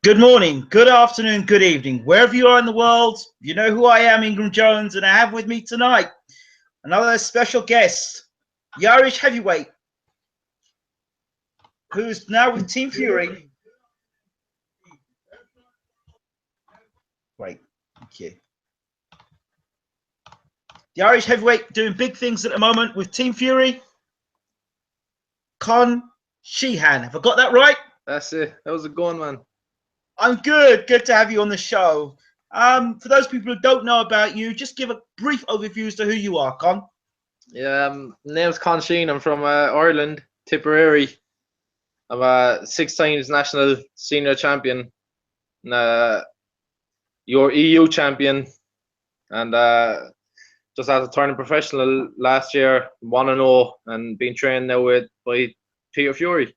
Good morning, good afternoon, good evening. Wherever you are in the world, you know who I am, Ingram Jones, and I have with me tonight another special guest, the Irish heavyweight, who's now with Team Fury. Great, thank you. The Irish heavyweight doing big things at the moment with Team Fury, Con Sheehan. Have I got that right? That's it. That was a good one, man. I'm good. Good to have you on the show. For those people who don't know about you, just give a brief overview as to who you are, Con. Yeah, name's Con Sheen. I'm from Ireland, Tipperary. I'm a 6 times national senior champion, and, your EU champion, and just after turning professional last year, 1-0, and being trained now by Peter Fury.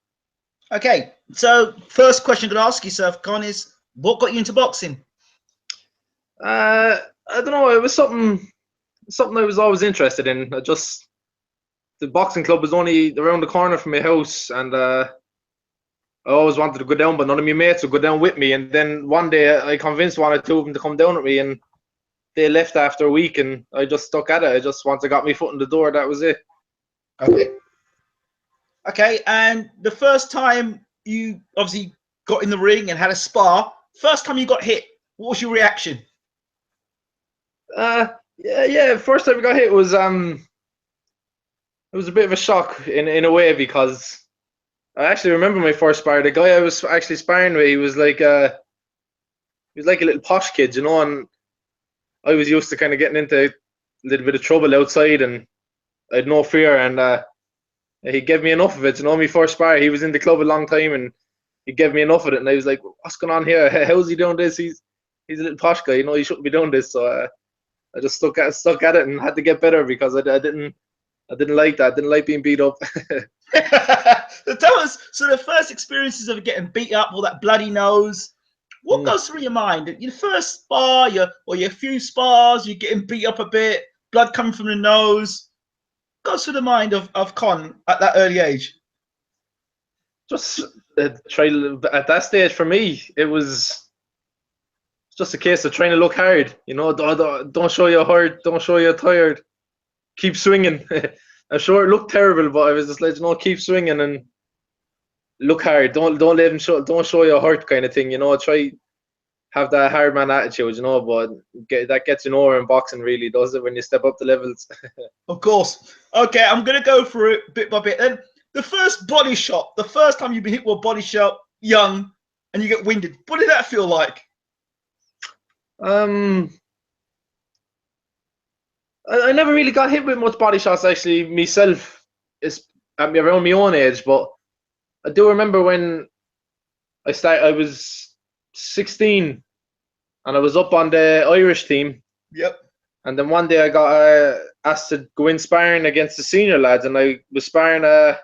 Okay, so first question I'm going to ask yourself, Con, is what got you into boxing? I don't know. It was something I was always interested in. The boxing club was only around the corner from my house, and I always wanted to go down, but none of my mates would go down with me. And then one day I convinced one or two of them to come down with me, and they left after a week, and I just stuck at it. Once I got my foot in the door, that was it. Okay, and the first time you obviously got in the ring and had a spar, first time you got hit, what was your reaction? Yeah. First time I got hit it was a bit of a shock in a way, because I actually remember my first spar. The guy I was actually sparring with, he was like a little posh kid, and I was used to kind of getting into a little bit of trouble outside, and I had no fear, and he gave me enough of it. My first spar, he was in the club a long time, and he gave me enough of it, and I was like, what's going on here? How's he doing this? He's a little posh guy, he shouldn't be doing this. So I just stuck at it and had to get better, because I didn't like that. I didn't like being beat up. So the first experiences of getting beat up, all that bloody nose. What goes through your mind? Your first spar, your few spars, you're getting beat up a bit, blood coming from the nose. What goes through the mind of Con at that early age? Just try at that stage for me. It was just a case of trying to look hard. Don't show you're hurt. Don't show you're tired. Keep swinging. I'm sure it looked terrible, but I was just like, keep swinging and look hard. Don't let them show. Don't show you're hurt, kind of thing. Try have that hard man attitude. But that gets you nowhere in boxing. Really does it when you step up the levels. Of course. Okay, I'm gonna go through it bit by bit. Then the first body shot. The first time you've been hit with a body shot, young, and you get winded. What did that feel like? I never really got hit with much body shots, actually, myself. It's around my own age, but I do remember when I was 16, and I was up on the Irish team. Yep. And then one day I got asked to go in sparring against the senior lads, and I was sparring a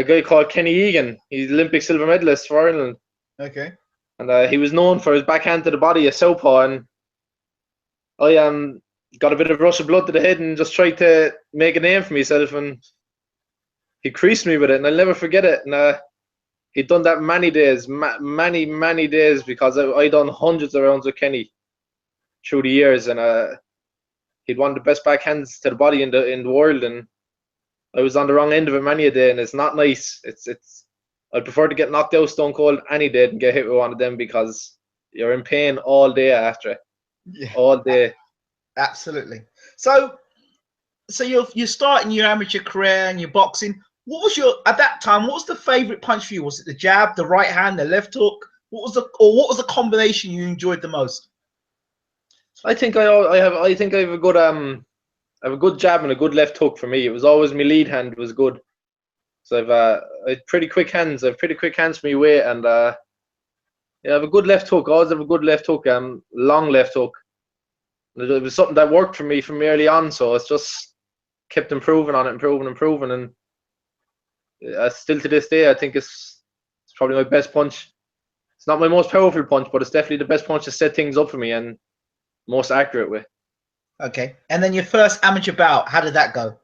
guy called Kenny Egan. He's Olympic silver medalist for Ireland. Okay. And he was known for his backhand to the body, a southpaw, and I got a bit of rush of blood to the head and just tried to make a name for myself, and he creased me with it, and I'll never forget it. And he'd done that many days, many days, because I done hundreds of rounds with Kenny through the years, and he'd one of the best backhands to the body in the world, and I was on the wrong end of it many a day, and it's not nice. I'd prefer to get knocked out stone cold any day than get hit with one of them, because you're in pain all day after it. Yeah. All day. Absolutely. So you're starting your amateur career and you're boxing. What was at that time? What was the favorite punch for you? Was it the jab, the right hand, the left hook? What was the combination you enjoyed the most? I think I have a good jab and a good left hook. For me, it was always my lead hand was good. So I had pretty quick hands. I have pretty quick hands for my weight, and I have a good left hook. I always have a good left hook. Long left hook. It was something that worked for me from early on, so it's just kept improving on it, improving, and still to this day, I think it's probably my best punch. It's not my most powerful punch, but it's definitely the best punch to set things up for me and most accurate with. Okay, and then your first amateur bout, how did that go?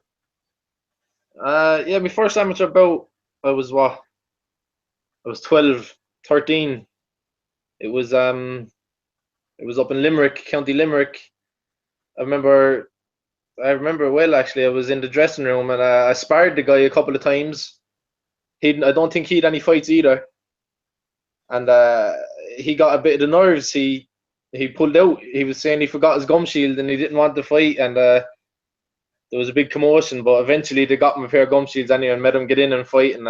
My first amateur bout, I was 12, 13. It was up in Limerick, County Limerick. I remember I remember well actually. I was in the dressing room and I sparred the guy a couple of times. I don't think he'd any fights either, and he got a bit of the nerves. He pulled out. He was saying he forgot his gum shield and he didn't want to fight, and there was a big commotion. But eventually they got him a pair of gum shields anyway and made him get in and fight, and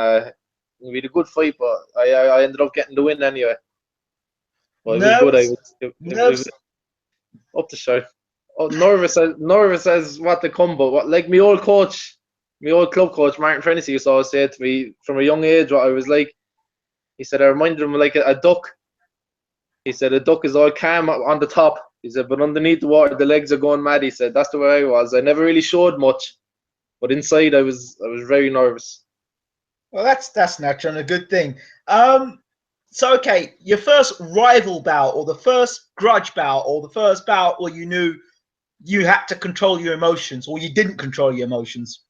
we had a good fight. But I ended up getting the win anyway. But it was good. Nerves? It was Nerves? up the show. Oh, nervous as what to come, but like my old coach, my old club coach Martin Frenessy used to always say to me from a young age what I was like. He said I reminded him like a duck. He said a duck is all calm on the top. He said, but underneath the water, the legs are going mad. He said that's the way I was. I never really showed much, but inside I was very nervous. Well, that's natural and a good thing. So okay, your first rival bout, or the first grudge bout, or the first bout where you knew you had to control your emotions, or you didn't control your emotions.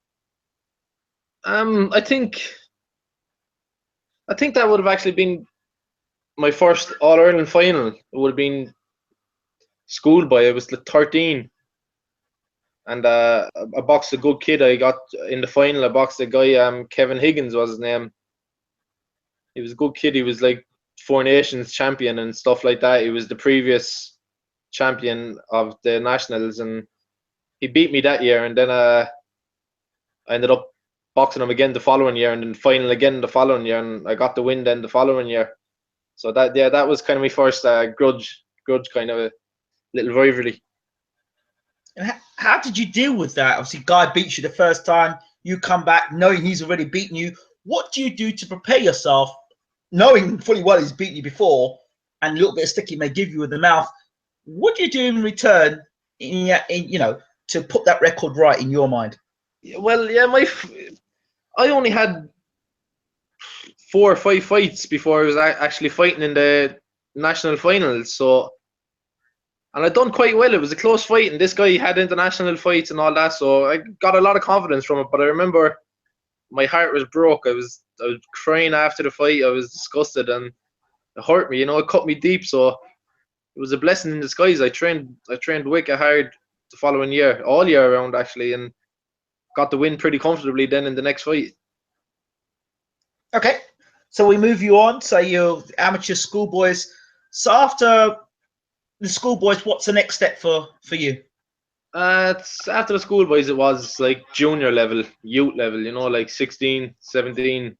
I think that would have actually been my first All Ireland final. It would have been schoolboy. I was 13, and I boxed a good kid. I got in the final. I boxed a guy, Kevin Higgins was his name. He was a good kid. He was like Four Nations champion and stuff like that. He was the previous champion of the nationals, and he beat me that year. And then I ended up boxing him again the following year, and then final again the following year, and I got the win then the following year. So that was kind of my first grudge kind of a little rivalry. And how did you deal with that? Obviously, guy beats you the first time. You come back knowing he's already beaten you. What do you do to prepare yourself, knowing fully well he's beaten you before, and a little bit of stick he may give you with the mouth? What do you do in return, to put that record right in your mind? Well, yeah, I only had 4 or 5 fights before I was actually fighting in the national finals. So, and I done quite well. It was a close fight, and this guy had international fights and all that. So I got a lot of confidence from it. But I remember my heart was broke. I was crying after the fight. I was disgusted, and it hurt me. It cut me deep. So it was a blessing in disguise. I trained wicked hard the following year, all year around actually, and got the win pretty comfortably then in the next fight. Okay, so we move you on. So you're amateur schoolboys. So after the schoolboys, what's the next step for you? It's after the schoolboys, it was like junior level, youth level, like 16, 17.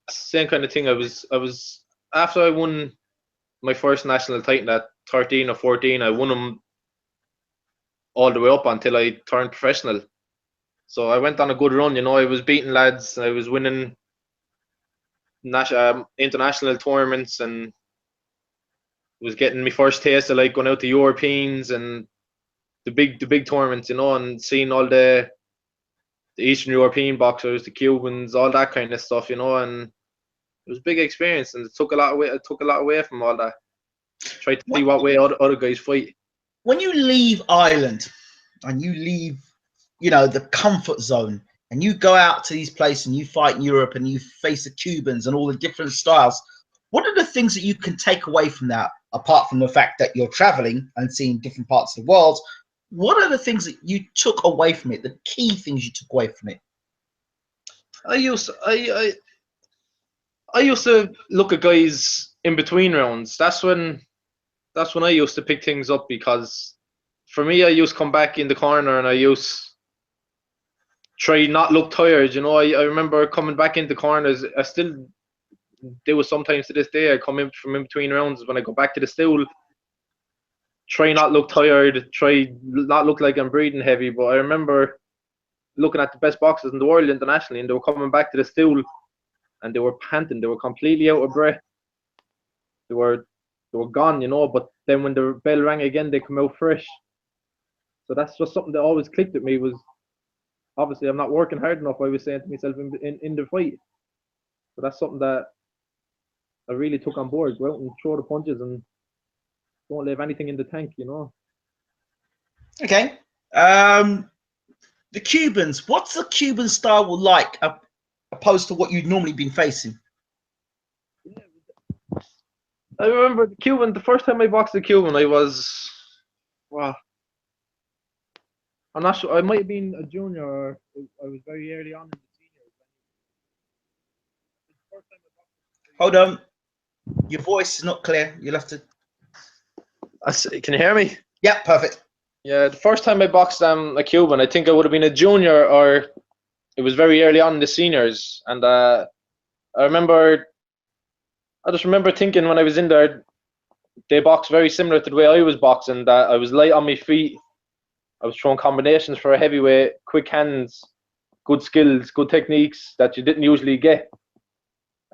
Same kind of thing. I was after I won my first national title at 13 or 14, I won them all the way up until I turned professional. So I went on a good run. I was beating lads. I was winning international tournaments, and was getting my first taste of like going out to Europeans and the big tournaments, and seeing all the Eastern European boxers, the Cubans, all that kind of stuff, and it was a big experience, and it took a lot away from all that. Tried to see what way other guys fight. When you leave Ireland and you leave, the comfort zone, and you go out to these places and you fight in Europe and you face the Cubans and all the different styles, what are the things that you can take away from that, apart from the fact that you're traveling and seeing different parts of the world? What are the things that you took away from it, the key things you took away from it? I used to look at guys in between rounds. That's when I used to pick things up, because for me, I used to come back in the corner and I used try not look tired. I remember coming back into corners. I still do it sometimes to this day. I come in from in between rounds when I go back to the stool. Try not look tired. Try not look like I'm breathing heavy. But I remember looking at the best boxers in the world internationally, and they were coming back to the stool, and they were panting. They were completely out of breath. They were gone, But then when the bell rang again, they come out fresh. So that's just something that always clicked at me. Was obviously I'm not working hard enough. I was saying to myself in the fight. So that's something that I really took on board. Go out and throw the punches and don't leave anything in the tank, Okay. The Cubans. What's the Cuban style like, opposed to what you'd normally been facing? I remember the Cuban. The first time I boxed the Cuban, I was, well, I'm not sure. I might have been a junior, or I was very early on in the seniors. The first time I Hold on. Your voice is not clear. You'll have to. Can you hear me? Yeah, perfect. Yeah, the first time I boxed a Cuban, I think I would have been a junior, or it was very early on in the seniors. And I remember, I just remember thinking when I was in there, they boxed very similar to the way I was boxing. That I was light on my feet. I was throwing combinations for a heavyweight, quick hands, good skills, good techniques that you didn't usually get.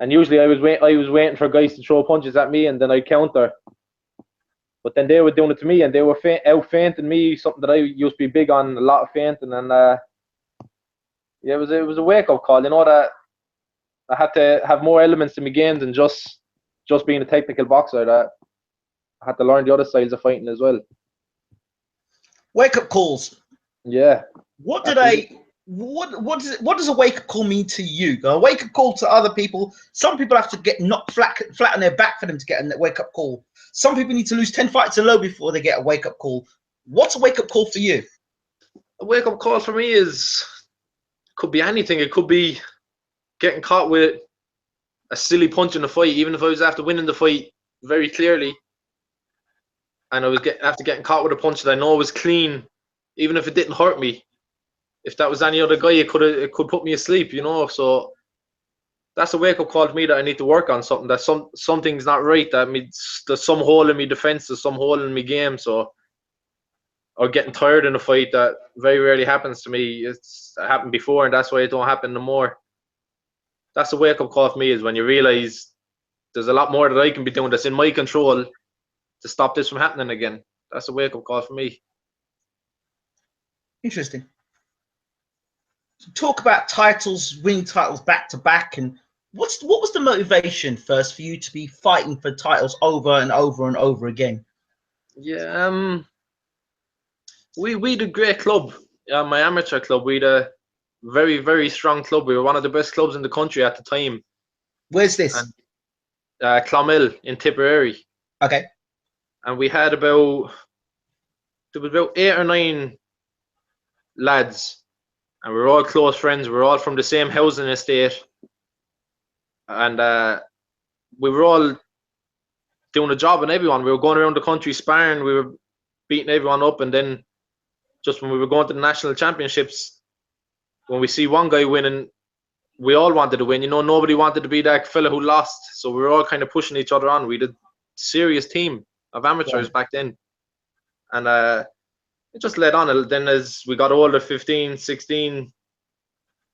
And usually I was waiting for guys to throw punches at me, and then I'd counter. But then they were doing it to me, and they were out feinting me, something that I used to be big on, a lot of feinting. And yeah, it was a wake up call. You know, that I had to have more elements in my game than just being a technical boxer. That I had to learn the other styles of fighting as well. Wake up calls. Yeah. What do they? What does a wake up call mean to you? A wake up call to other people. Some people have to get knocked flat on their back for them to get a wake up call. Some people need to lose 10 fights in a row before they get a wake up call. What's a wake up call for you? A wake up call for me could be anything. It could be getting caught with a silly punch in the fight, even if I was after winning the fight very clearly, and I was after getting caught with a punch that I know was clean, even if it didn't hurt me. If that was any other guy, it could put me asleep, you know. So that's a wake up call to me that I need to work on something. That something's not right. That there's some hole in my defense, there's some hole in my game. So, or getting tired in a fight, that very rarely happens to me. It's happened before, and that's why it don't happen no more. That's a wake up call for me, is when you realize there's a lot more that I can be doing that's in my control to stop this from happening again. That's a wake up call for me. Interesting. So talk about titles, winning titles back to back, and what was the motivation first for you to be fighting for titles over and over and over again? Yeah, we'd a great club. My amateur club, we'd a very, very strong club. We were one of the best clubs in the country at the time. Where's this? And Clonmel in Tipperary. Okay. And we had there was about 8 or 9 lads, and we were all close friends. We were all from the same housing estate, and we were all doing a job on everyone. We were going around the country sparring. We were beating everyone up, and then just when we were going to the national championships, when we see one guy winning, we all wanted to win. You know, nobody wanted to be that fella who lost. So we were all kind of pushing each other on. We had a serious team of amateurs back then, and it just led on. Then as we got older, 15, 16,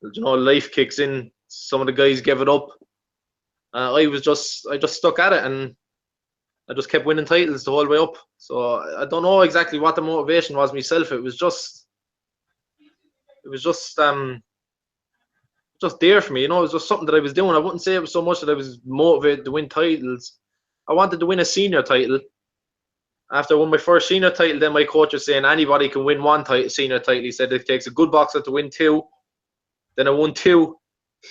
you know, life kicks in. Some of the guys gave it up. I just stuck at it, and I just kept winning titles the whole way up. So I don't know exactly what the motivation was myself. It was just there for me, you know. It was just something that I was doing. I wouldn't say it was so much that I was motivated to win titles. I wanted to win a senior title. After I won my first senior title, then my coach was saying anybody can win one senior title. He said it takes a good boxer to win 2. Then I won 2.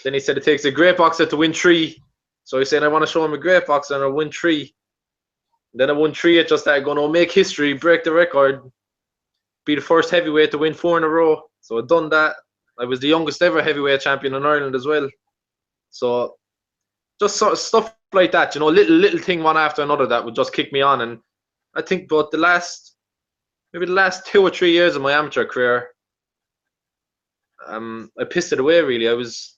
Then he said it takes a great boxer to win 3. So he said I want to show him a great boxer, and I win 3. Then I won 3. It just started going, make history, break the record, be the first heavyweight to win 4 in a row. So I'd done that. I was the youngest ever heavyweight champion in Ireland as well. So just sort of stuff like that, you know, little thing one after another that would just kick me on. And I think about the last 2 or 3 years of my amateur career, I pissed it away really. I was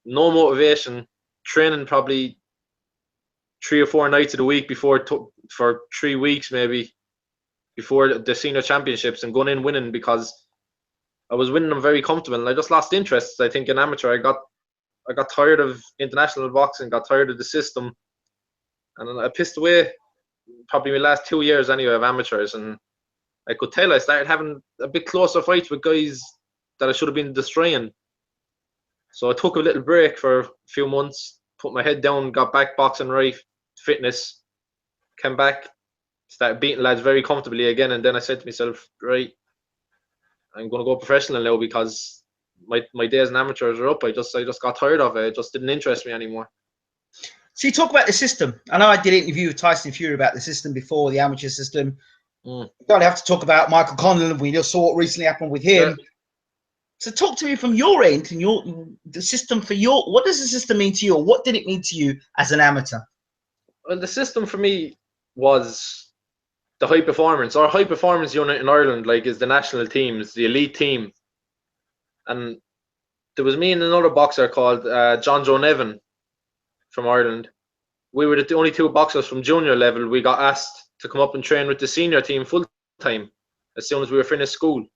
no motivation, training probably 3 or 4 nights of the week for 3 weeks maybe before the senior championships, and going in winning because I was winning them very comfortable, and I just lost interest. I think in amateur, I got tired of international boxing, got tired of the system, and I pissed away probably my last 2 years anyway of amateurs, and I could tell I started having a bit closer fights with guys that I should have been destroying. So I took a little break for a few months, put my head down, got back boxing right, fitness, came back, started beating lads very comfortably again, and then I said to myself, right, I'm going to go professional now because my days in amateurs are up. I just got tired of it. It just didn't interest me anymore. So you talk about the system. I know I did an interview with Tyson Fury about the system before, the amateur system. Mm. You don't have to talk about Michael Conlon. We just saw what recently happened with him. Yeah. So talk to me from your end and the system for your. What does the system mean to you, or what did it mean to you as an amateur? Well, the system for me was the high performance. Our high performance unit in Ireland, like, is the national team, it's the elite team. And there was me and another boxer called John Joe Nevin from Ireland. We were the only two boxers from junior level. We got asked to come up and train with the senior team full time as soon as we were finished school.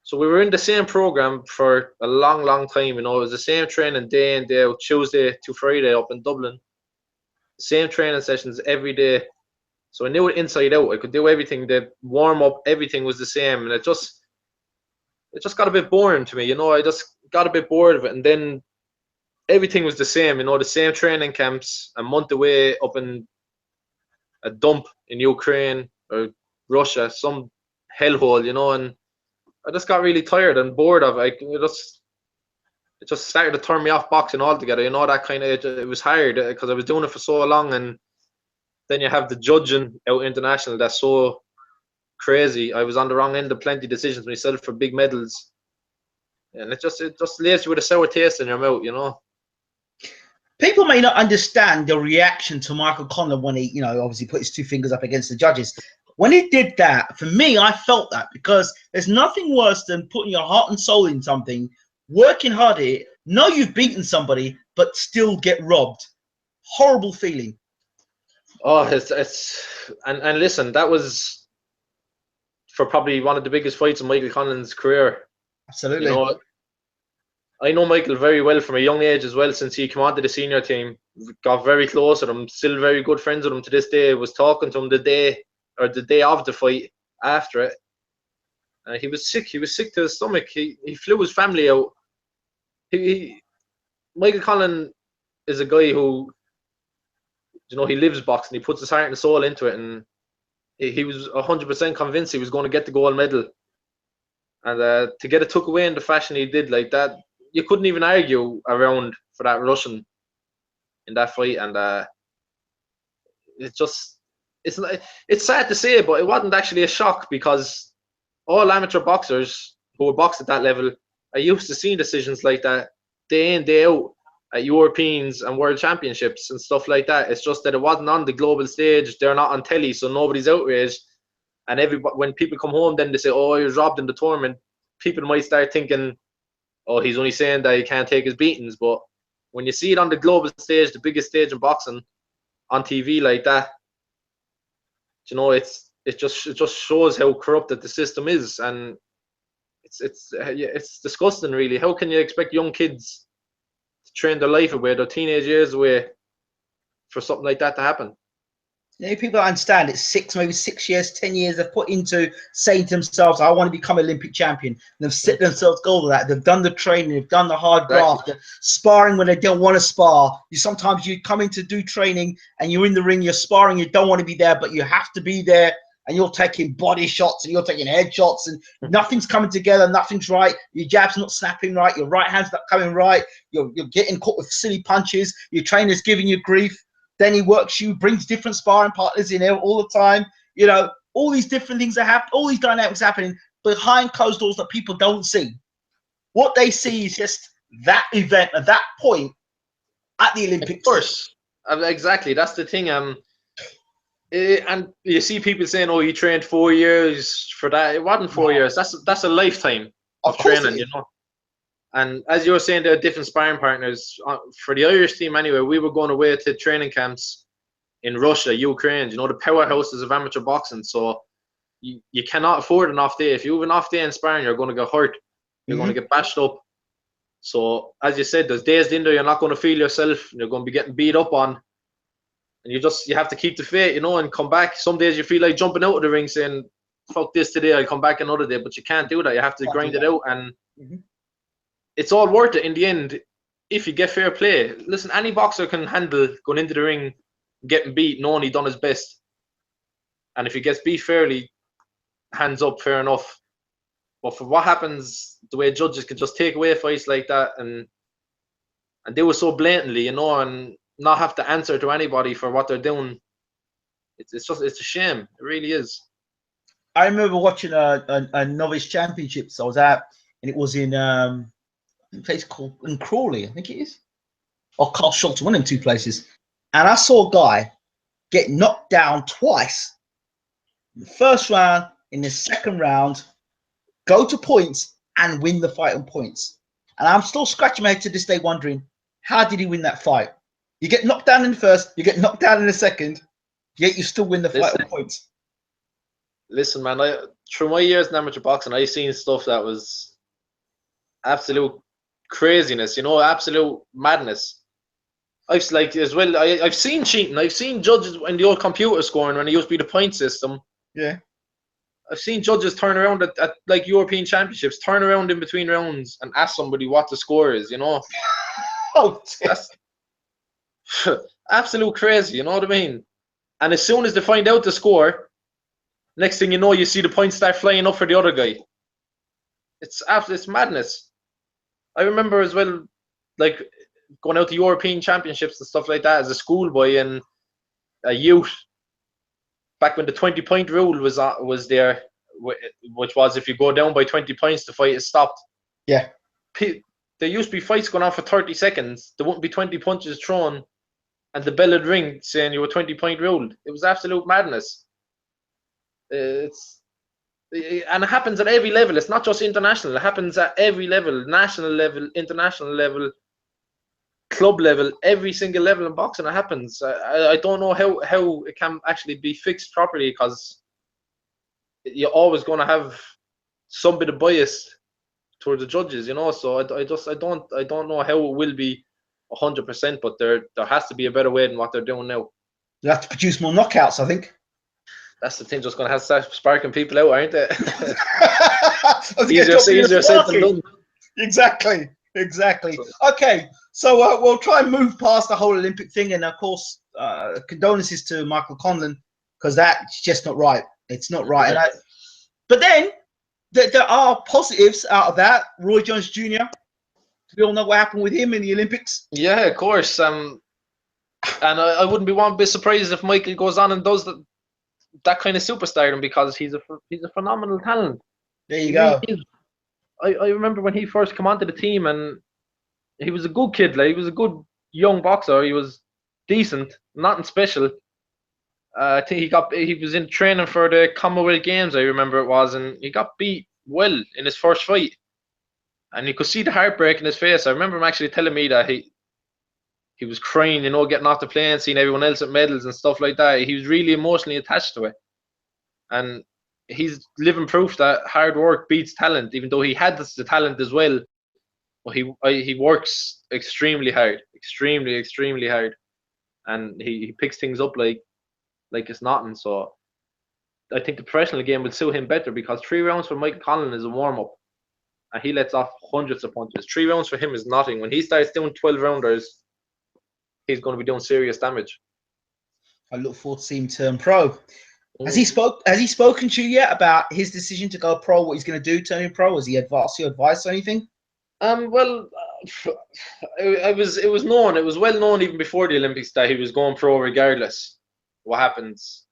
So we were in the same program for a long, long time. You know, it was the same training day in, day out, Tuesday to Friday up in Dublin. Same training sessions every day. So I knew it inside out. I could do everything. The warm up, everything was the same, and it just got a bit boring to me. You know, I just got a bit bored of it, and then everything was the same. You know, the same training camps a month away up in a dump in Ukraine or Russia, some hellhole. You know, and I just got really tired and bored of it. It just started to turn me off boxing altogether. You know, that kind of it was hard because I was doing it for so long, and then you have the judging out international that's so crazy. I was on the wrong end of plenty of decisions myself for big medals, and it just leaves you with a sour taste in your mouth. You know. People may not understand the reaction to Michael Conlon when he, obviously put his two fingers up against the judges. When he did that, for me, I felt that because there's nothing worse than putting your heart and soul in something, working hard at it, know you've beaten somebody, but still get robbed. Horrible feeling. Oh, and listen, that was for probably one of the biggest fights in Michael Conlon's career. Absolutely. You know, I know Michael very well from a young age as well. Since he came onto the senior team, got very close with him. Still very good friends with him to this day. Was talking to him the day of the fight after it. He was sick. He was sick to his stomach. He flew his family out. Michael Conlon is a guy who, he lives boxing. He puts his heart and soul into it, and he was 100% convinced he was going to get the gold medal. And to get it took away in the fashion he did like that, you couldn't even argue around for that Russian in that fight. And it's sad to say, but it wasn't actually a shock because all amateur boxers who box at that level are used to seeing decisions like that day in, day out at Europeans and World Championships and stuff like that. It's just that it wasn't on the global stage. They're not on telly, so nobody's outraged. And when people come home, then they say, "Oh, he was robbed in the tournament." People might start thinking, "Oh, he's only saying that he can't take his beatings." But when you see it on the global stage, the biggest stage in boxing, on TV like that, it just shows how corrupted the system is, and it's disgusting, really. How can you expect young kids to train their life away, their teenage years away, for something like that to happen? People don't understand it's maybe 6 years, 10 years they've put into saying to themselves, I want to become Olympic champion. And they've set themselves goal to that. They've done the training, they've done the hard graft, the sparring when they don't want to spar. Sometimes you come in to do training and you're in the ring, you're sparring, you don't want to be there, but you have to be there. And you're taking body shots and you're taking head shots and nothing's coming together, nothing's right. Your jab's not snapping right, your right hand's not coming right, you're getting caught with silly punches, your trainer's giving you grief. Then he works you, brings different sparring partners in there all the time. All these different things that happen, all these dynamics happening behind closed doors that people don't see. What they see is just that event at that point at the Olympics. Of course, exactly. That's the thing. And you see people saying, "Oh, you trained 4 years for that." It wasn't 4 years. That's a lifetime of training, And as you were saying, there are different sparring partners. For the Irish team anyway, we were going away to training camps in Russia, Ukraine, the powerhouses of amateur boxing. So you cannot afford an off day. If you have an off day in sparring, you're going to get hurt. You're going to get bashed up. So as you said, there's days in there you're not going to feel yourself. You're going to be getting beat up on. And you have to keep the faith, and come back. Some days you feel like jumping out of the ring saying, "Fuck this today, I'll come back another day." But you can't do that. You have to grind it out, and it's all worth it in the end if you get fair play. Listen, any boxer can handle going into the ring, getting beat, knowing he done his best. And if he gets beat fairly, hands up, fair enough. But for what happens, the way judges can just take away fights like that and do it so blatantly, and not have to answer to anybody for what they're doing. It's a shame. It really is. I remember watching a novice championships. I was at, and it was in a place called in Crawley, I think it is, or Carl Schultz, one of them two places. And I saw a guy get knocked down twice in the first round, in the second round, go to points and win the fight on points. And I'm still scratching my head to this day wondering, how did he win that fight? You get knocked down in the first, you get knocked down in the second, yet you still win the fight on points. Listen, man, through my years in amateur boxing, I've seen stuff that was absolute craziness, absolute madness. I've seen cheating. I've seen judges in the old computer scoring when it used to be the point system. Yeah. I've seen judges turn around at like European championships, turn around in between rounds and ask somebody what the score is, Oh, that's absolute crazy, you know what I mean? And as soon as they find out the score, next thing you know, you see the points start flying up for the other guy. It's madness. I remember as well, like going out to European championships and stuff like that as a schoolboy and a youth. Back when the 20-point rule was there, which was if you go down by 20 points, the fight is stopped. Yeah. There used to be fights going on for 30 seconds. There wouldn't be 20 punches thrown, and the bell would ring saying you were 20-point ruled. It was absolute madness. And it happens at every level. It's not just international. It happens at every level: national level, international level, club level, every single level in boxing. It happens. I don't know how it can actually be fixed properly, because you're always going to have some bit of bias towards the judges, So I don't know how it will be 100%, but there has to be a better way than what they're doing now. You have to produce more knockouts, I think. That's the thing. Just going to have to start sparking people out, aren't they? easier said than done. Exactly. Okay, so we'll try and move past the whole Olympic thing, and of course, condolences to Michael Conlon, because that's just not right. It's not right. Yeah. But then there are positives out of that. Roy Jones Jr. We all know what happened with him in the Olympics. Yeah, of course. And I wouldn't be one bit surprised if Michael goes on and does that kind of superstardom, because he's a phenomenal talent. There you go. I remember when he first came onto the team, and he was a good kid. Like, he was a good young boxer. He was decent, nothing special. I think he was in training for the Commonwealth Games, I remember it was, and he got beat well in his first fight. And you could see the heartbreak in his face. I remember him actually telling me that he was crying, getting off the plane, seeing everyone else at medals and stuff like that. He was really emotionally attached to it. And he's living proof that hard work beats talent, even though he had the talent as well. But he works extremely hard, extremely hard. And he picks things up like it's nothing. So I think the professional game will suit him better, because 3 rounds for Michael Conlon is a warm-up. And he lets off hundreds of punches. 3 rounds for him is nothing. When he starts doing 12 rounders, he's going to be doing serious damage. I look forward to seeing him turn pro. Has he spoken to you yet about his decision to go pro? What he's going to do turning pro? Has he asked you advice or anything? Well, it was known. It was well known even before the Olympics that he was going pro regardless what happens.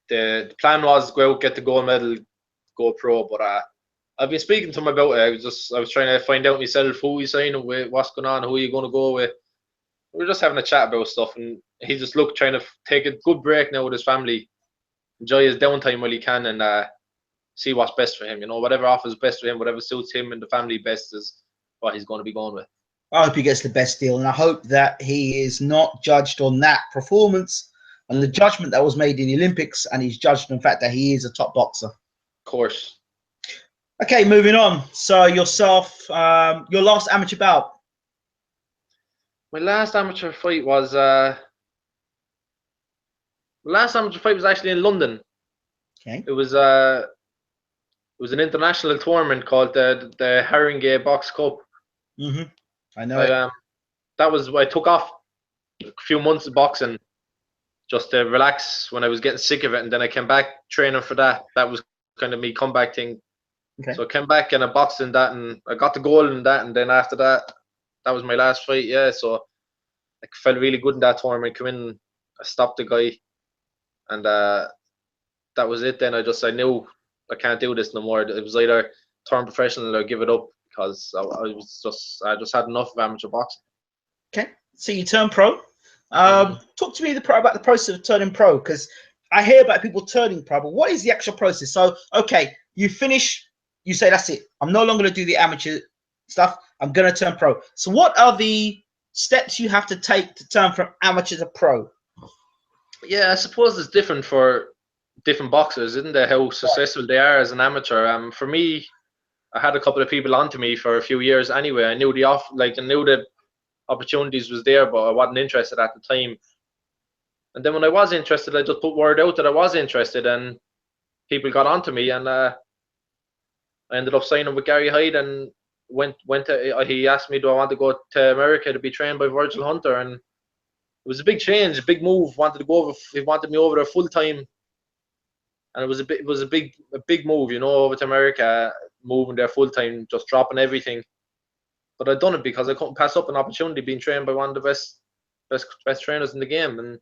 The plan was go out, get the gold medal, go pro. But I've been speaking to him about it. I was trying to find out myself who he's signing with, what's going on, who are you going to go with. We were just having a chat about stuff, and he just trying to take a good break now with his family, enjoy his downtime while he can, and see what's best for him. Whatever offers best for him, whatever suits him and the family best is what he's going to be going with. I hope he gets the best deal, and I hope that he is not judged on that performance and the judgment that was made in the Olympics, and he's judged on the fact that he is a top boxer. Of course. Okay, moving on. So yourself, your last amateur bout. My last amateur fight was actually in London. Okay. It was an international tournament called the Haringey Box Cup. I know it. I took off a few months of boxing just to relax when I was getting sick of it, and then I came back training for that. That was kind of me comeback thing. Okay. So I came back and I boxed in that, and I got the gold in that, and then after that, that was my last fight. Yeah, so I felt really good in that tournament. Come in, I stopped the guy, and that was it. Then I knew I can't do this no more. It was either turn professional or give it up because I just had enough of amateur boxing. Okay, so you turn pro. Talk to me about the process of turning pro, because I hear about people turning pro, but what is the actual process? So, okay, you finish, you say that's it. I'm no longer going to do the amateur stuff. I'm going to turn pro. So, what are the steps you have to take to turn from amateur to pro? Yeah, I suppose it's different for different boxers, isn't it? How successful they are as an amateur. For me, I had a couple of people onto me for a few years anyway. I knew I knew the opportunities was there, but I wasn't interested at the time. And then when I was interested, I just put word out that I was interested, and people got onto me, and I ended up signing with Gary Hyde, and he asked me, do I want to go to America to be trained by Virgil Hunter, and it was a big change, a big move. He wanted me over there full time, and it was a big move, over to America, moving there full time, just dropping everything. But I'd done it because I couldn't pass up an opportunity being trained by one of the best trainers in the game, and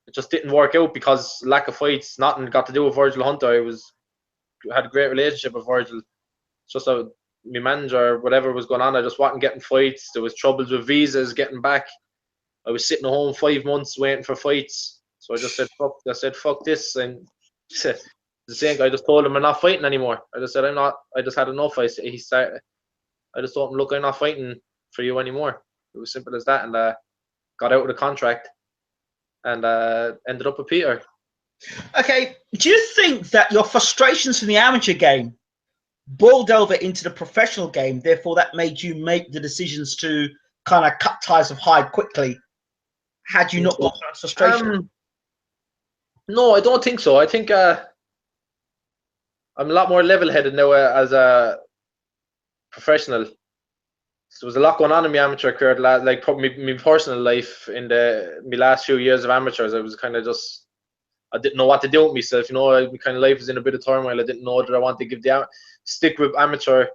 it just didn't work out because lack of fights. Nothing got to do with Virgil Hunter. I had a great relationship with Virgil. It's just my manager, whatever was going on, I just wasn't getting fights. There was troubles with visas, getting back. I was sitting at home 5 months waiting for fights. So I just said, fuck this. And the same guy, I just told him I'm not fighting anymore. I just said, I'm not. I just had enough. I just told him, look, I'm not fighting for you anymore. It was simple as that. And got out of the contract and ended up with Peter. Okay, do you think that your frustrations from the amateur game boiled over into the professional game, therefore that made you make the decisions to kind of cut ties with Hyde quickly, had you not got that frustration? No, I don't think so. I think I'm a lot more level-headed now as a professional. So there was a lot going on in my amateur career, like probably my personal life in my last few years of amateurs. I was kind of just, I didn't know what to do with myself. My kind of life was in a bit of turmoil. I didn't know that I wanted to stick with amateur,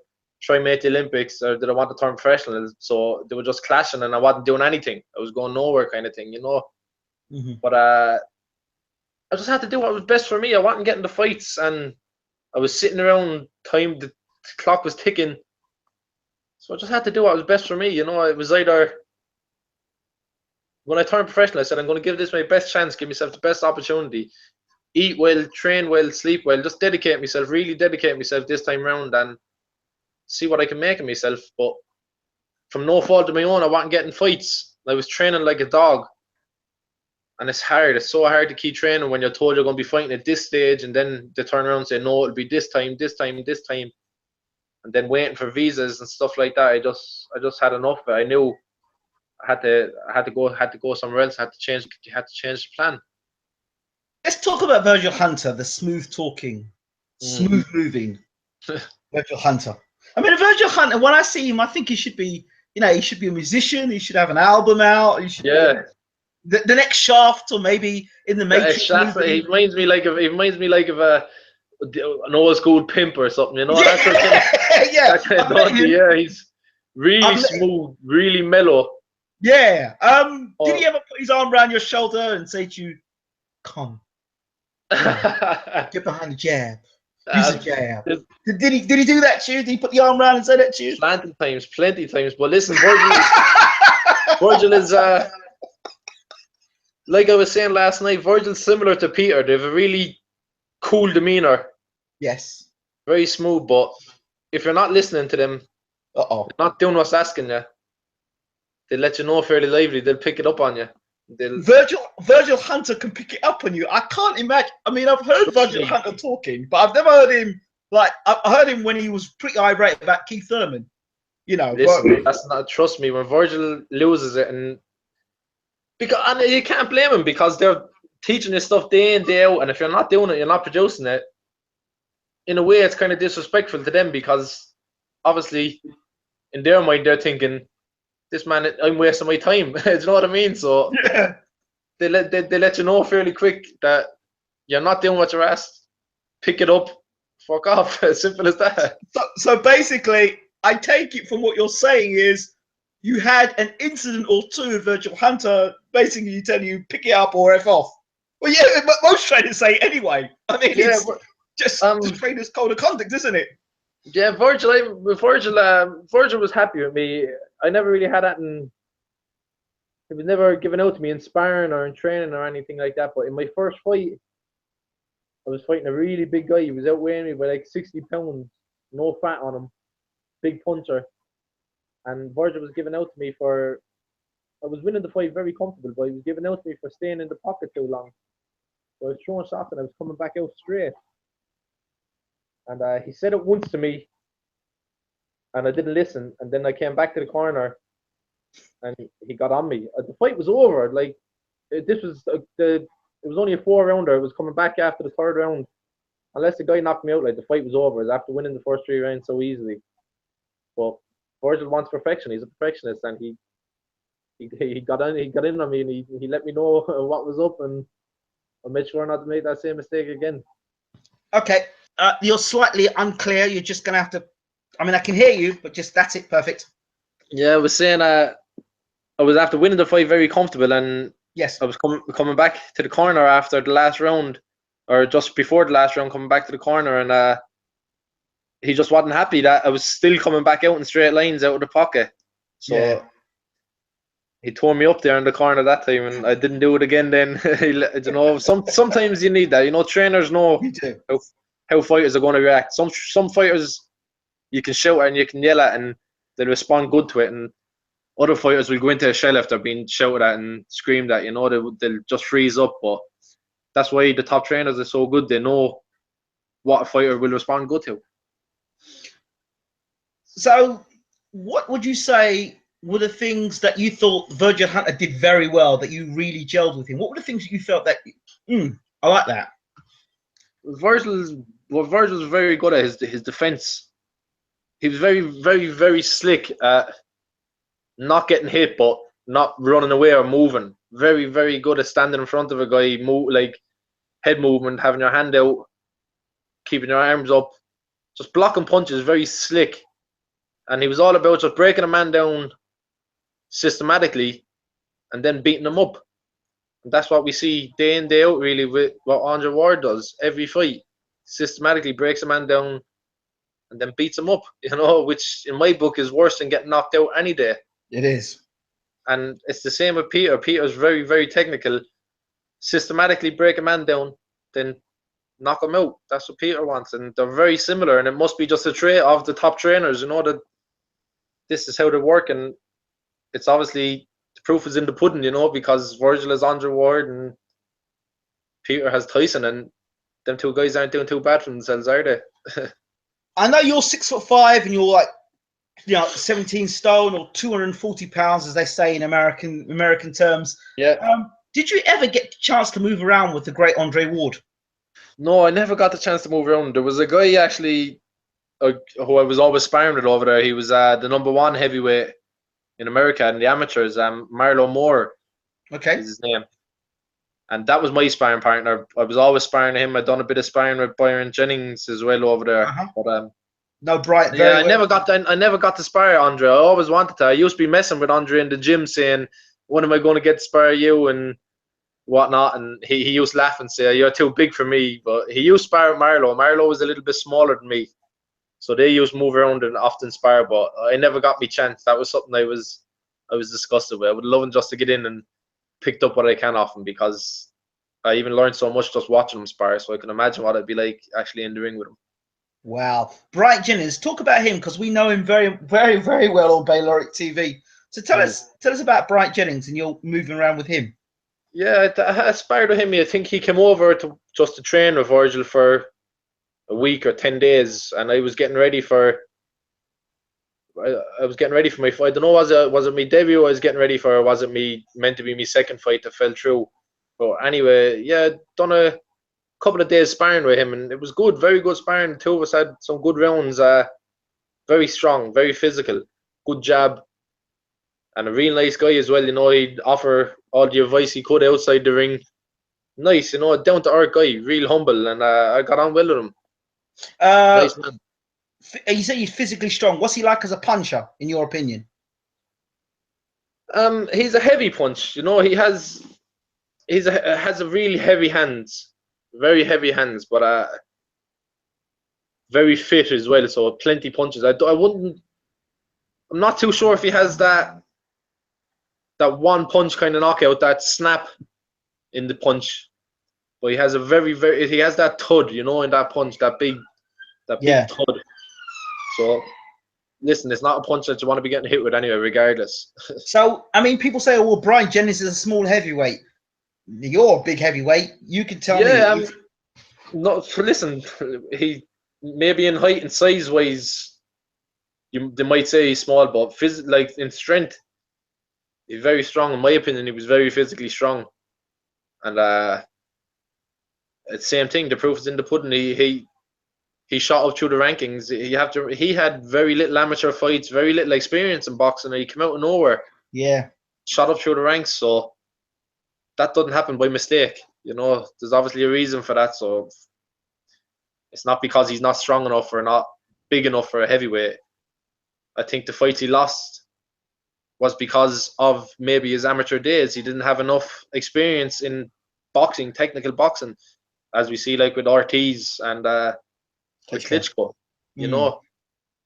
try and make the Olympics, or did I want to turn professional? So they were just clashing, and I wasn't doing anything. I was going nowhere, kind of thing, But I just had to do what was best for me. I wasn't getting the fights, and I was sitting around. The clock was ticking, so I just had to do what was best for me. It was either, when I turned professional, I said, I'm going to give this my best chance, give myself the best opportunity, eat well, train well, sleep well, just really dedicate myself this time round and see what I can make of myself. But from no fault of my own, I wasn't getting fights. I was training like a dog. And it's hard. It's so hard to keep training when you're told you're going to be fighting at this stage, and then they turn around and say, no, it'll be this time, and then waiting for visas and stuff like that. I just had enough. I knew I had to go somewhere else. I had to change the plan. Let's talk about Virgil Hunter, the smooth talking, smooth moving Virgil Hunter. I mean, Virgil Hunter, when I see him, I think he should be, he should be a musician. He should have an album out. He should be the next Shaft, or maybe in the Matrix. Shaft, he reminds me like of an old school pimp or something, Yeah, yeah, he's really smooth, really mellow. Yeah. Did he ever put his arm around your shoulder and say to you, "Come, get behind the jab, use the jab"? Did he do that to you? Did he put the arm around and say that to you? Plenty times. But listen, Virgil is like I was saying last night, Virgil's similar to Peter. They have a really cool demeanor. Yes. Very smooth, but if you're not listening to them, not doing what's asking you, they'll let you know fairly lively. They'll pick it up on you. Virgil Hunter can pick it up on you. I can't imagine. I mean, I've heard Virgil Hunter talking, but I've never heard him I heard him when he was pretty irate about Keith Thurman. Listen, that's not. Trust me, when Virgil loses it, and you can't blame him because they're teaching this stuff day in, day out, and if you're not doing it, you're not producing it. In a way, it's kind of disrespectful to them because obviously, in their mind, they're thinking, "This man, I'm wasting my time." Do you know what I mean? So yeah. they let you know fairly quick that you're not doing what you're asked. Pick it up, fuck off. As simple as that. So basically, I take it from what you're saying is you had an incident or two with Virgil Hunter, basically telling you pick it up or F off. Well, yeah, but most trainers say anyway. I mean, Yeah, it's just the um, trainer's code of conduct, isn't it? yeah, Virgil was happy with me. I never really had that, and it was never given out to me in sparring or in training or anything like that. But in my first fight, I was fighting a really big guy. He was outweighing me by like 60 pounds, no fat on him, big puncher. And Virgil was given out to me for. I was winning the fight very comfortable, but he was given out to me for staying in the pocket too long. So I was throwing shots and I was coming back out straight. And he said it once to me, and I didn't listen. And then I came back to the corner, and he got on me. The fight was over. Like this was it was only a 4 rounder. It was coming back after the third round. Unless the guy knocked me out, like the fight was over. It was after winning the first 3 rounds so easily. But Virgil wants perfection. He's a perfectionist, and he got in on me, and he let me know what was up, and I made sure not to make that same mistake again. Okay, you're slightly unclear. You're just gonna have to. I mean, I can hear you, but just that's it. Perfect. Yeah, I was saying I was after winning the fight very comfortable, and Yes. I was coming back to the corner after the last round, or just before the last round, coming back to the corner, and he just wasn't happy that I was still coming back out in straight lines out of the pocket. So Yeah. he tore me up there in the corner that time, and I didn't do it again. Then you know, sometimes you need that. You know, trainers know You do. how fighters are going to react. Some fighters you can shout at and you can yell at, and they'll respond good to it, and other fighters will go into a shell if they're being shouted at and screamed at. You know, they'll just freeze up. But that's why the top trainers are so good. They know what a fighter will respond good to. So, what would you say were the things that you thought Virgil Hunter did very well, that you really gelled with him? What were the things that you felt that, I like that? Virgil's very good at his defense. He was very, very, very slick at not getting hit, but not running away or moving. Very, very good at standing in front of a guy, like head movement, having your hand out, keeping your arms up, just blocking punches. Very slick, and he was all about just breaking a man down systematically and then beating him up. And that's what we see day in, day out, really, with what Andre Ward does every fight. Systematically breaks a man down and then beats him up, you know, which in my book is worse than getting knocked out any day. It is. And it's the same with Peter. Peter's very, very technical. Systematically break a man down, then knock him out. That's what Peter wants. And they're very similar. And it must be just a trait of the top trainers, you know, that this is how they work. And it's obviously, the proof is in the pudding, you know, because Virgil is Andre Ward and Peter has Tyson, and them two guys aren't doing too bad for themselves, are they? I know you're 6'5" and you're like, 17 stone or 240 pounds, as they say in American terms. Yeah. Did you ever get the chance to move around with the great Andre Ward? No, I never got the chance to move around. There was a guy actually who I was always sparring with over there. He was the #1 heavyweight in America in the amateurs. Marlo Moore Okay. is his name. And that was my sparring partner. I was always sparring him. I'd done a bit of sparring with Byron Jennings as well over there. But no, Bright. Yeah, I never got to spar Andre. I always wanted to. I used to be messing with Andre in the gym, saying, "When am I going to get to spar you?" and whatnot. And he used to laugh and say, "You're too big for me." But he used to spar with Marlo. Marlo was a little bit smaller than me, so they used to move around and often spar. But I never got me chance. That was something I was disgusted with. I would love him just to get in and picked up what I can off him, because I even learned so much just watching him spar. So I can imagine what it'd be like actually in the ring with him. Wow. Bright Jennings, talk about him, because we know him very, very, very well on Bayloric TV. So tell us about Bright Jennings and you're moving around with him. Yeah, I sparred with him. I think he came over to train with Virgil for a week or 10 days, and I was getting ready for my fight. I don't know, was it my debut I was getting ready for, or was it meant to be my second fight that fell through? But anyway, yeah, done a couple of days sparring with him, and it was good, very good sparring. The two of us had some good rounds. Very strong, very physical, good jab, and a real nice guy as well. You know, he'd offer all the advice he could outside the ring. Nice, you know, down to earth guy, real humble, and I got on well with him. Nice man. You say he's physically strong. What's he like as a puncher, in your opinion? He's a heavy punch. You know, has a really heavy hands, very heavy hands, but very fit as well. So plenty punches. I wouldn't. I'm not too sure if he has that one punch kind of knockout, that snap in the punch. But he has a he has that thud, you know, in that punch, that big Yeah. thud. So listen, it's not a punch that you want to be getting hit with anyway, regardless. So, I mean, people say, oh, well, Brian Jennings is a small heavyweight. You're a big heavyweight. You can tell Yeah, me. listen, he maybe in height and size wise, they might say he's small, but like in strength, he's very strong. In my opinion, he was very physically strong, and it's same thing. The proof is in the pudding. He shot up through the rankings. He had very little amateur fights, very little experience in boxing. And he came out of nowhere, Yeah. shot up through the ranks. So that doesn't happen by mistake. You know, there's obviously a reason for that. So it's not because he's not strong enough or not big enough for a heavyweight. I think the fights he lost was because of maybe his amateur days. He didn't have enough experience in boxing, technical boxing, as we see like with Ortiz and with Klitschko. You know,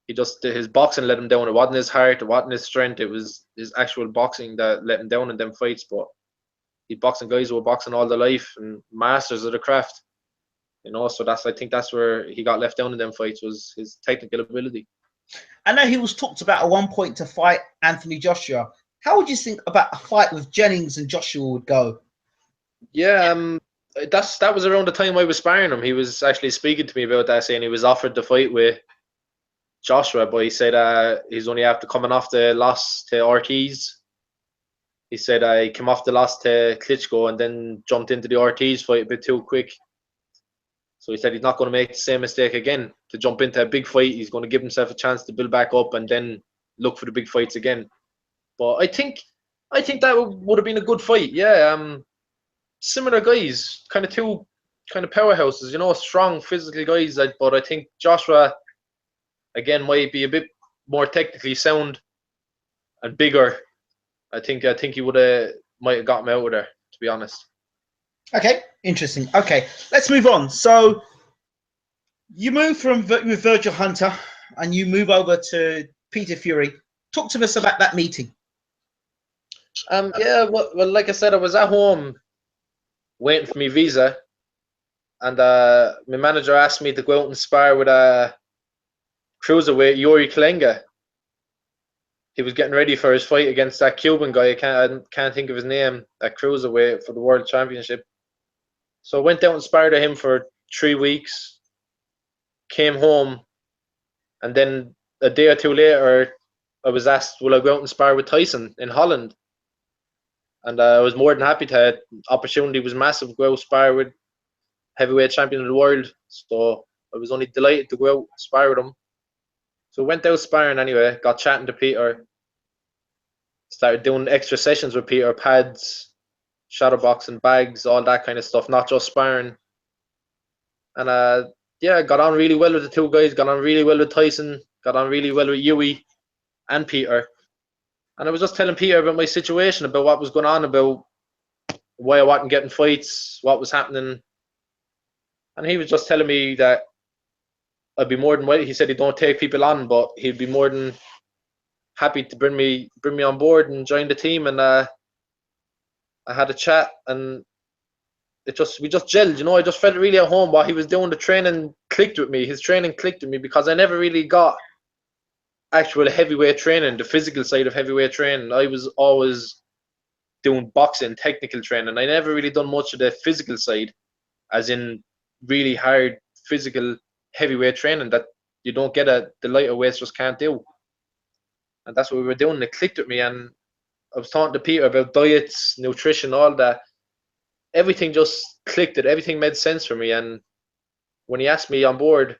his boxing let him down. It wasn't his heart, it wasn't his strength. It was his actual boxing that let him down in them fights. But he's boxing guys who were boxing all their life and masters of the craft. You know, so I think that's where he got left down in them fights, was his technical ability. I know he was talked about at one point to fight Anthony Joshua. How would you think about a fight with Jennings and Joshua would go? Yeah, that was around the time I was sparring him. He was actually speaking to me about that, saying he was offered the fight with Joshua, but he said he's only after coming off the loss to Ortiz. He said he came off the loss to Klitschko and then jumped into the Ortiz fight a bit too quick. So he said he's not going to make the same mistake again. To jump into a big fight, he's going to give himself a chance to build back up and then look for the big fights again. But I think that would have been a good fight. Yeah, similar guys, kind of two kind of powerhouses, you know, strong physical guys. But I think Joshua again might be a bit more technically sound and bigger. I think he might have got him out of there, to be honest. Okay, interesting. Okay, let's move on. So you move from with Virgil Hunter and you move over to Peter Fury. Talk to us about that meeting. Yeah, well, like I said, I was at home waiting for my visa, and my manager asked me to go out and spar with a cruiserweight, Yuri Kalenga. He was getting ready for his fight against that Cuban guy. I can't think of his name. That cruiserweight for the World Championship. So I went out and sparred with him for 3 weeks. Came home, and then a day or two later, I was asked, "Will I go out and spar with Tyson in Holland?" And I was more than happy to. Opportunity was massive. Go out spar with heavyweight champion of the world. So I was only delighted to go out and spar with him. So went out sparring anyway. Got chatting to Peter. Started doing extra sessions with Peter, pads, shadowboxing, bags, all that kind of stuff, not just sparring. And yeah, got on really well with the two guys, got on really well with Tyson, got on really well with Yui and Peter. And I was just telling Peter about my situation, about what was going on, about why I wasn't getting fights, what was happening. And he was just telling me that I'd be more than well. He said he don't take people on, but he'd be more than happy to bring me on board and join the team. And I had a chat, and we just gelled, you know. I just felt really at home. What he was doing, the training clicked with me. His training clicked with me because I never really got actual heavyweight training, the physical side of heavyweight training. I was always doing boxing, technical training. I never really done much of the physical side, as in really hard physical heavyweight training that you don't get at the lighter weights, just can't do. And that's what we were doing. It clicked with me, and I was talking to Peter about diets, nutrition, all that. Everything just clicked. Everything made sense for me. And when he asked me on board,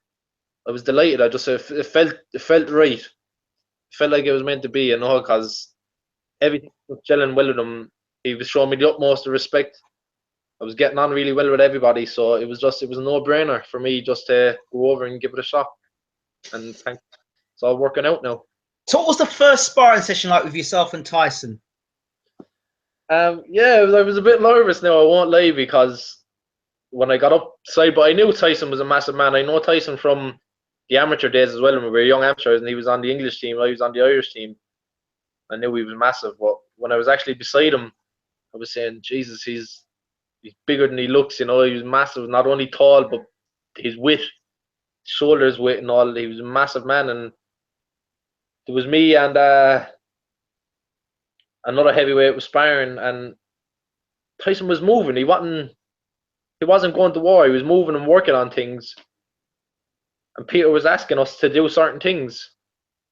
I was delighted. It felt right. It felt like it was meant to be, you know, because everything was gelling well with him. He was showing me the utmost of respect. I was getting on really well with everybody, so it was a no-brainer for me just to go over and give it a shot. And it's all working out now. So what was the first sparring session like with yourself and Tyson? Yeah, I was a bit nervous now, I won't lie, because when I got up side, but I knew Tyson was a massive man. I know Tyson from the amateur days as well, when we were young amateurs, and he was on the English team, I was on the Irish team. I knew he was massive, but when I was actually beside him, I was saying, Jesus, he's bigger than he looks. You know, he was massive, not only tall, but his width, shoulders width, and all. He was a massive man, and there was me and another heavyweight was sparring, and Tyson was moving. He wasn't going to war. He was moving and working on things. And Peter was asking us to do certain things.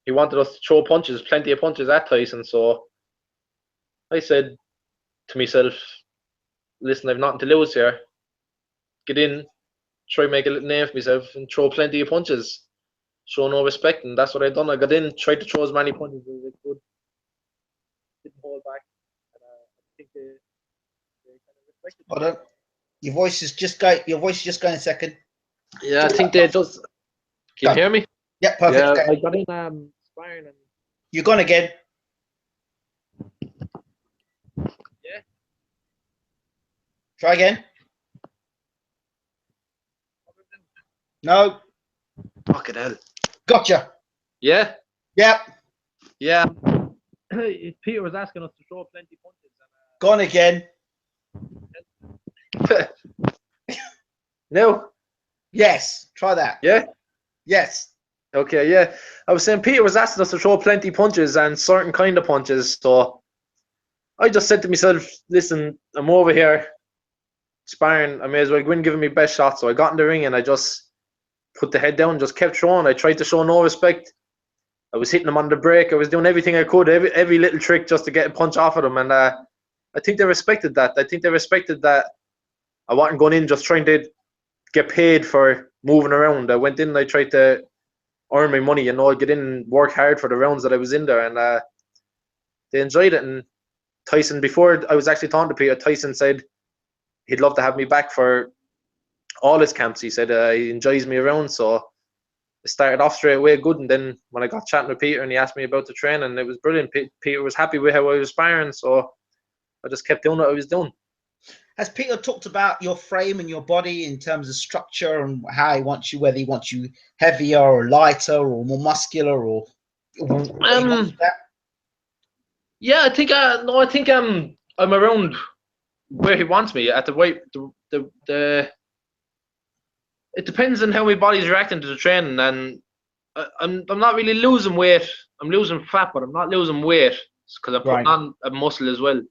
He wanted us to throw punches, plenty of punches at Tyson. So I said to myself, listen, I've nothing to lose here. Get in, try make a little name for myself, and throw plenty of punches. Show no respect, and that's what I done. I got in, tried to throw as many punches as I could. Didn't hold back. And I think they kind of respected me. Hold on. Your voice is just going a second. Yeah, I think they just. Can you hear me? Yeah, perfect. Yeah, Okay. I got in sparring and. You're gone again. Yeah. Try again. No. Fucking hell. Gotcha. Yeah. Yep. Yeah. Peter was asking us to throw plenty punches. Gone again. No. Yes. Try that. Yeah. Yes. Okay. Yeah. I was saying Peter was asking us to throw plenty punches and certain kind of punches. So I just said to myself, listen, I'm over here sparring. I may as well go in giving me best shot. So I got in the ring and I just put the head down, just kept throwing. I tried to show no respect. I was hitting him on the break. I was doing everything I could, every little trick just to get a punch off of them. And I think they respected that. I think they respected that I wasn't going in just trying to get paid for moving around. I went in and I tried to earn my money, get in and work hard for the rounds that I was in there. And they enjoyed it. And Tyson, before I was actually talking to Peter, Tyson said he'd love to have me back for all his camps. He said he enjoys me around. So it started off straight away good, and then when I got chatting with Peter and he asked me about the training, it was brilliant. Peter was happy with how I was sparring, so I just kept doing what I was doing. Has Peter talked about your frame and your body in terms of structure and how he wants you, whether he wants you heavier or lighter or more muscular or yeah, I think no, I think I'm around where he wants me at the weight. It depends on how my body's reacting to the training, and I'm not really losing weight. I'm losing fat, but I'm not losing weight because I'm putting on a muscle as well.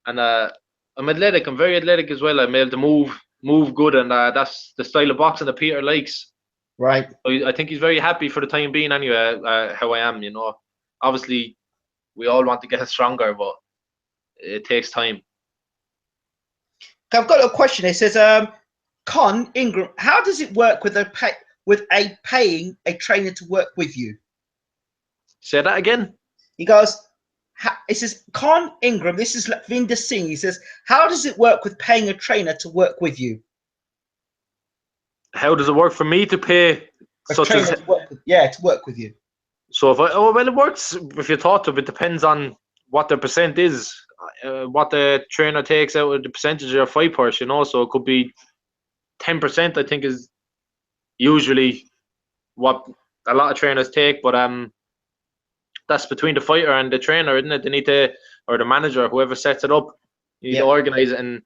And I'm athletic. I'm very athletic as well. I'm able to move good, and that's the style of boxing that Peter likes. Right. So I think he's very happy for the time being. Anyway, how I am, obviously we all want to get stronger, but it takes time. I've got a question. It says, Con Ingram, how does it work with paying a trainer to work with you? Say that again. He goes, it says, Con Ingram, this is Vinder Singh. He says, how does it work with paying a trainer to work with you? How does it work for me to pay to work with you? So it works if you thought of it. Depends on what the percent is, what the trainer takes out of the percentage of your fight purse, so it could be 10%, I think, is usually what a lot of trainers take, but that's between the fighter and the trainer, isn't it? They need to, or the manager, whoever sets it up, you need to organize it, and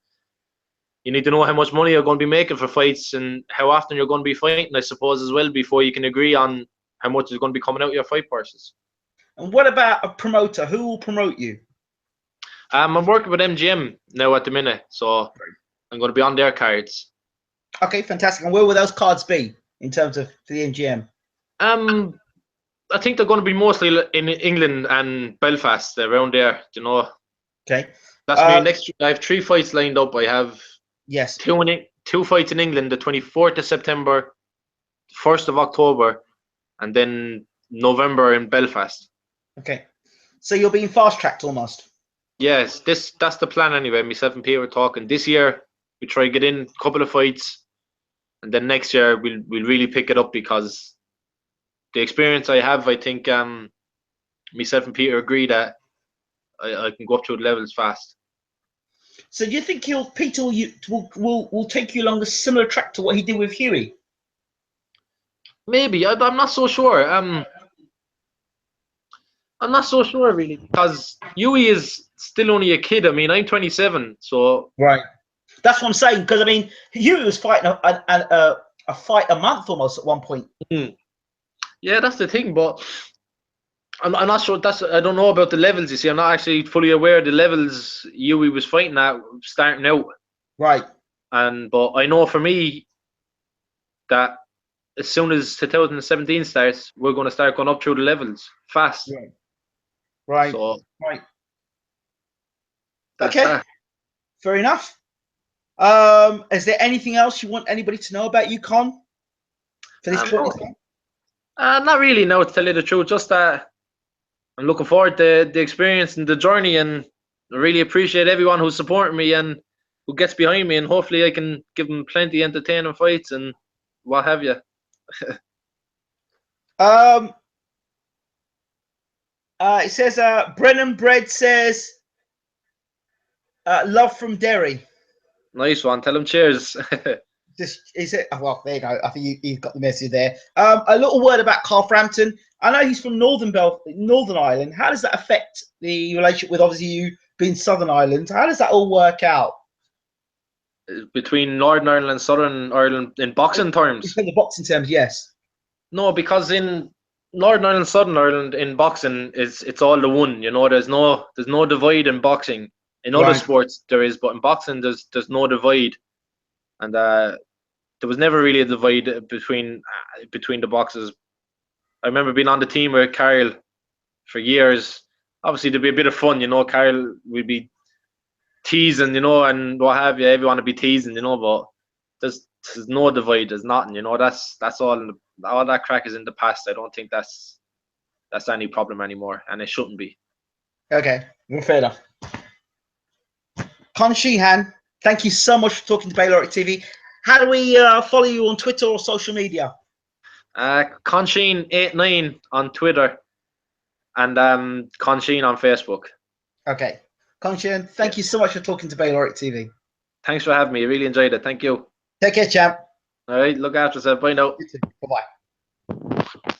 you need to know how much money you're going to be making for fights and how often you're going to be fighting, I suppose, as well, before you can agree on how much is going to be coming out of your fight purses. And what about a promoter? Who will promote you? I'm working with MGM now at the minute, so I'm going to be on their cards. Okay, fantastic. And where will those cards be in terms of the MGM? I think they're going to be mostly in England and Belfast, around there, Okay. That's me. Next, I have 3 fights lined up. I have 2 fights in England, the 24th of September, 1st of October, and then November in Belfast. Okay. So you're being fast-tracked almost. Yes, that's the plan anyway. Myself and Peter were talking. This year, we try to get in a couple of fights, and then next year we'll really pick it up, because the experience I have, I think myself and Peter agree that I can go up to the levels fast. So do you think Peter will take you along a similar track to what he did with Huey? Maybe. I'm not so sure. I'm not so sure really because Yui is still only a kid. I mean, I'm 27, so right. That's what I'm saying. Because I mean, Huey was fighting a fight a month almost at one point. Yeah, that's the thing. But I'm not sure. I don't know about the levels. You see, I'm not actually fully aware of the levels Yui was fighting at starting out. Right. But I know for me that as soon as 2017 starts, we're going to start going up through the levels fast. Right. Right. So right. That's okay. That. Fair enough. Is there anything else you want anybody to know about you, Con? For this not really. No, to tell you the truth, just that I'm looking forward to the experience and the journey, and I really appreciate everyone who's supporting me and who gets behind me, and hopefully I can give them plenty of entertaining fights and what have you. It says Brennan Bread says love from Derry. Nice one. Tell him cheers. Just is it? Oh, well, there you go. I think you've got the message there. A little word about Carl Frampton. I know he's from Northern Ireland. How does that affect the relationship with obviously you being Southern Ireland? How does that all work out? Between Northern Ireland and Southern Ireland in boxing terms? In the boxing terms, yes. No, because in Northern Ireland, Southern Ireland in boxing it's all the one. You know, there's no divide in boxing. In other sports there is, but in boxing there's no divide, and there was never really a divide between the boxes. I remember being on the team with Carl for years. Obviously there'd be a bit of fun, you know. Carl would be teasing, you know, and what have you. Everyone would be teasing, you know, but there's no divide. There's nothing, you know. That's all. All that crack is in the past. I don't think that's any problem anymore, and it shouldn't be. Okay, fair enough. Con Sheehan, thank you so much for talking to Bayloric TV. How do we follow you on Twitter or social media? Con Sheen 89 on Twitter, and Con Sheen on Facebook. Okay, Con Sheen, thank you so much for talking to Bayloric TV. Thanks for having me. I really enjoyed it. Thank you. Take care, champ. All right, look after yourself. Bye now. Bye bye.